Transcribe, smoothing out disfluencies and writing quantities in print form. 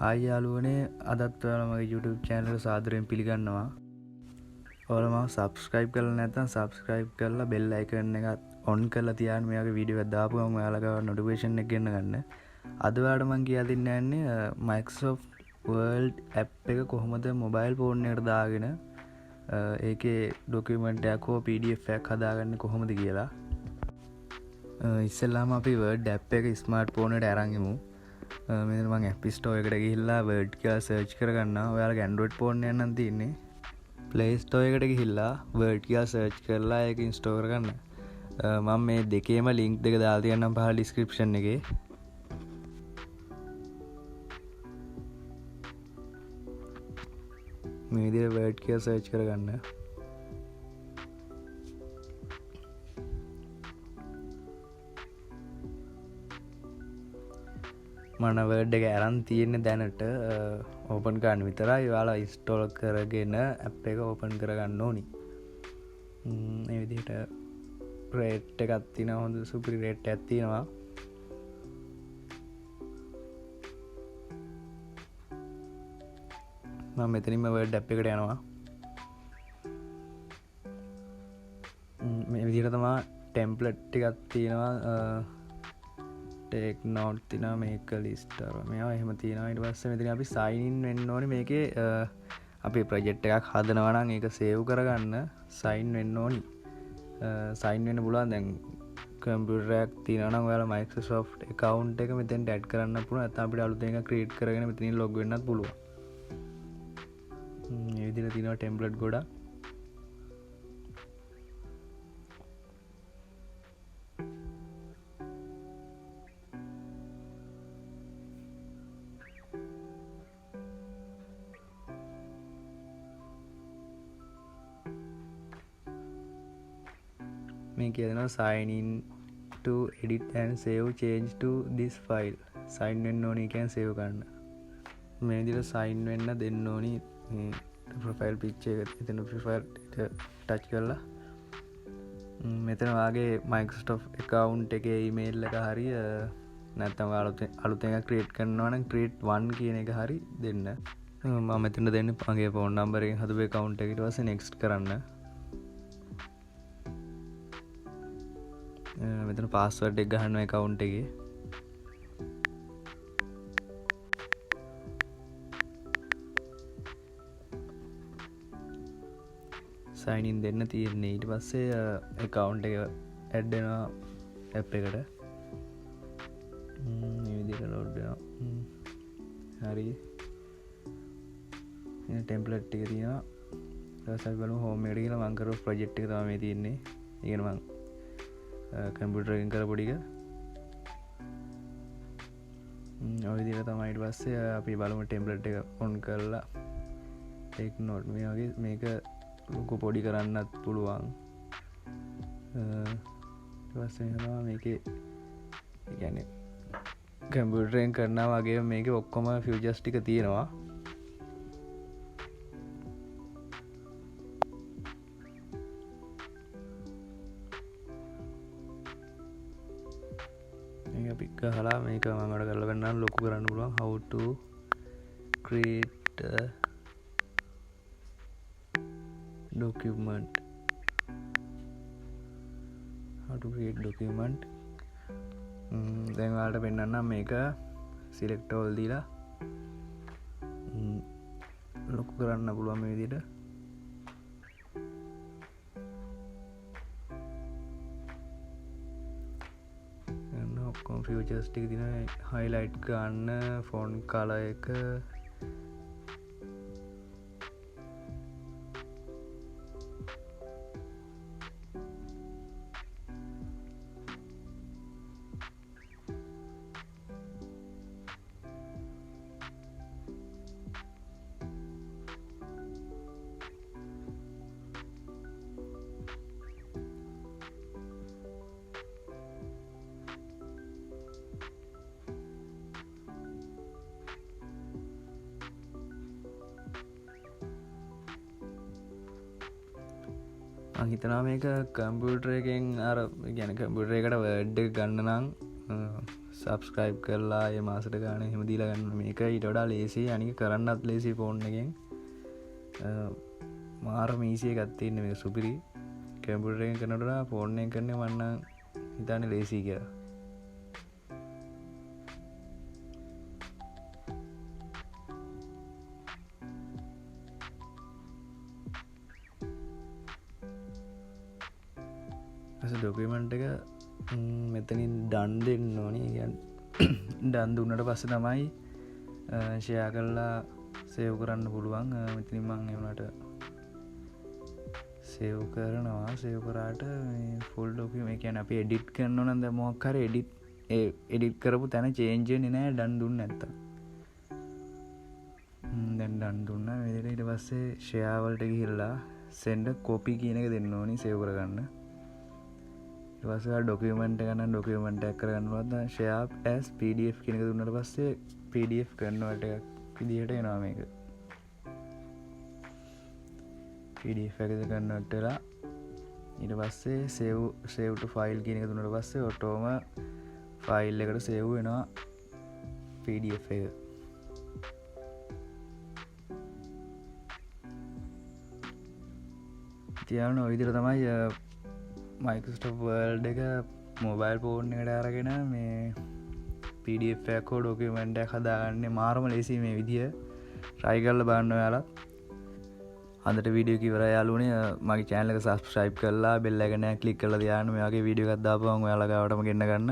Hi යාළුවනේ අදත් ඔයාලා මගේ YouTube channel එක සාදරයෙන් පිළිගන්නවා. ඔයාලා මම subscribe කරලා නැත්නම් subscribe කරලා bell icon එක on කරලා තියාගන්න මේ වගේ වීඩියෝ එකක් දාපුවම ඔයාලා ගාව notification එක ගෙන්න ගන්න. අද ඔයාලට මම කියලා දෙන්න යන්නේ Microsoft Word app එක කොහොමද mobile phone එකට දාගෙන ඒකේ document එකක් හෝ PDF එකක් හදාගන්නේ කොහොමද කියලා. ඉස්සෙල්ලාම අපි Word app එක smartphone එකට අරන් යමු. මෙතන මම App Store එකට ගිහිල්ලා Word කියලා search කරගන්නවා. ඔයාලගේ Android phone එක නම් තියෙන්නේ Play Store එකට ගිහිල්ලා Word කියලා search කරලා ඒක install කරගන්න. මම මේ දෙකේම link දෙක දාලා තියන්නම් පහළ description එකේ. මේ විදිහට Word කියලා search කරගන්න. මම Word එක අරන් තියෙන්නේ දැනට ඕපන් කරන්න විතරයි. ඔයාලා ඉන්ස්ටෝල් කරගෙන ඇප් එක ඕපන් කරගන්න ඕනි. මේ විදිහට රේට් එකක් තියෙනවා, හොඳ සුපිරි රේට් එකක් තියෙනවා. මම මෙතනින්ම Word app එකට යනවා. මේ විදිහට තමයි ටෙම්ප්ලේට් ටිකක් තියෙනවා. ටේක් නෝට් තියනවා, මේක ලිස්ට් මේවා එහෙම තියෙනවා. ඊට පස්සේ මෙතන අපි sign in වෙන්න ඕනේ. මේකේ අපි ප්‍රොජෙක්ට් එකක් හදනවා නම් ඒක සේව් කරගන්න sign වෙන්න ඕනි. sign වෙන්න පුළුවන්. දැන් කම්පියුටර් එකක් තියෙනවා නම් ඔයාලා Microsoft account එක මෙතෙන්ට add කරන්න පුළුවන්. නැත්නම් අපිට අලුතෙන් එකක් create කරගෙන මෙතනින් log වෙන්නත් පුළුවන්. මේ විදිහට තියෙනවා ටෙම්ප්ලේට් ගොඩක්. මේ කියනවා sign in to edit and save change to this file. sign වෙන්න ඕනි කියන්නේ save කරන්න. මේ විදිහට sign වෙන්න දෙන්න ඕනි. මේ profile picture එක එතන profile එක touch කරලා මෙතන වාගේ Microsoft account එකේ email එක හරි නැත්නම් අලුතෙන් එකක් create කරනවා නම් create one කියන එක හරි දෙන්න. මම මෙතන දෙන්නේ මගේ phone number එකෙන් හදපු account එක. ඊට පස්සේ next කරන්න. මෙතන පාස්වර්ඩ් එක ගහනවා account එකේ. sign in දෙන්න තියෙන්නේ. ඊට පස්සේ account එක add වෙනවා app එකට. මේ විදිහට load වෙනවා. හරි. මේ template ටික තියෙනවා. ඊට පස්සේ අපි බලමු home එකට ගිහලා මම කරපු project එක තමයි මේ තියෙන්නේ. ඒ කියන්නේ මම කම්පියුටර් එකෙන් කරපු ටික. ඔය විදිහට තමයි. ඊට පස්සේ අපි බලමු ටෙම්ප්ලේට් එක on කරලා take note මේ වගේ මේක ලොකු පොඩි කරන්නත් පුළුවන්. ඊට පස්සේ එනවා මේකේ කියන්නේ කම්පියුටරෙන් කරනවා වගේ මේකේ ඔක්කොම ෆීචර්ස් ටික තියෙනවා. අපි ගහලා මේක මම වඩ කරලා ගන්න ලොකු කරන්න පුළුවන්. how to create a document. දැන් ඔයාලට පෙන්නන්නම් මේක select all දීලා ලොකු කරන්න පුළුවන් මේ විදිහට. ඔක්කොම ෆීචර්ස් ටික තියෙනවා. highlight ගන්න, font color එක, මං හිතනවා මේක කම්පියුටර් එකෙන් අර කියන්නේ කම්පියුටර් එකට Word එක ගන්න නම් සබස්ක්‍රයිබ් කරලා ඒ මාසට ගාන එහෙම දීලා ගන්න. මේක ඊට වඩා ලේසි. අනික කරන්නත් ලේසි ෆෝන් එකෙන්. මාරම ඊසි එකක් තියෙන මේක සුපිරි. කම්පියුටර් එකෙන් කරනට වඩා ෆෝන් එකෙන් කරන්නේ මම නම් හිතන්නේ ලේසි කියලා. ඩොකියුමන්ට් එක මෙතනින් ඩන් දෙන්න ඕනේ. කියන්නේ ඩන් දුන්නට පස්සේ තමයි ෂෙයා කරලා සේව් කරන්න පුළුවන්. මෙතනින් මම ඒ වුණාට සේව් කරනවා. සේව් කරාට මේ ෆුල් ඩොකියුමන්ට් කියන්නේ අපි එඩිට් කරනවා නම් දැන් මොකක් හරි එඩිට් කරපු තැන චේන්ජ් වෙන්නේ නැහැ ඩන් දුන්නේ නැත්තම්. දැන් ඩන් දුන්නා. මේ විදිහට ඊට පස්සේ ෂෙයා වලට ගිහිල්ලා send copy කියන එක දෙන්න ඕනි සේව් කරගන්න. ඊට පස්සේ ඩොකියුමන්ට් එක ගන්න ඩොකියුමන්ට් එක කරගන්නවත් share as pdf කියන එක දුන්නාට පස්සේ pdf කන්වර්ට් එකක් විදිහට එනවා මේක. pdf එකද කන්වර්ට් වෙලා ඊට පස්සේ save to file කියන එක දුන්නාට පස්සේ ඔටෝම ෆයිල් එකට save වෙනවා pdf එක. තියන ඔය විදිහට තමයි Microsoft Word එක මොබයිල් ෆෝන් එකට අරගෙන මේ PDF එකක් හෝ ඩොකියුමන්ට් එකක් හදාගන්නේ මාරම ලේසි මේ විදිය. try කරලා බලන්න ඔයාලත්. අදට වීඩියෝ එක ඉවරයි යාළුවනේ. මගේ channel එක subscribe කරලා bell icon එක click කරලා තියාගන්න. මේ වගේ වීඩියෝ එකක් දාපුවම ඔයාලා ගාවටම ගෙන්න ගන්න.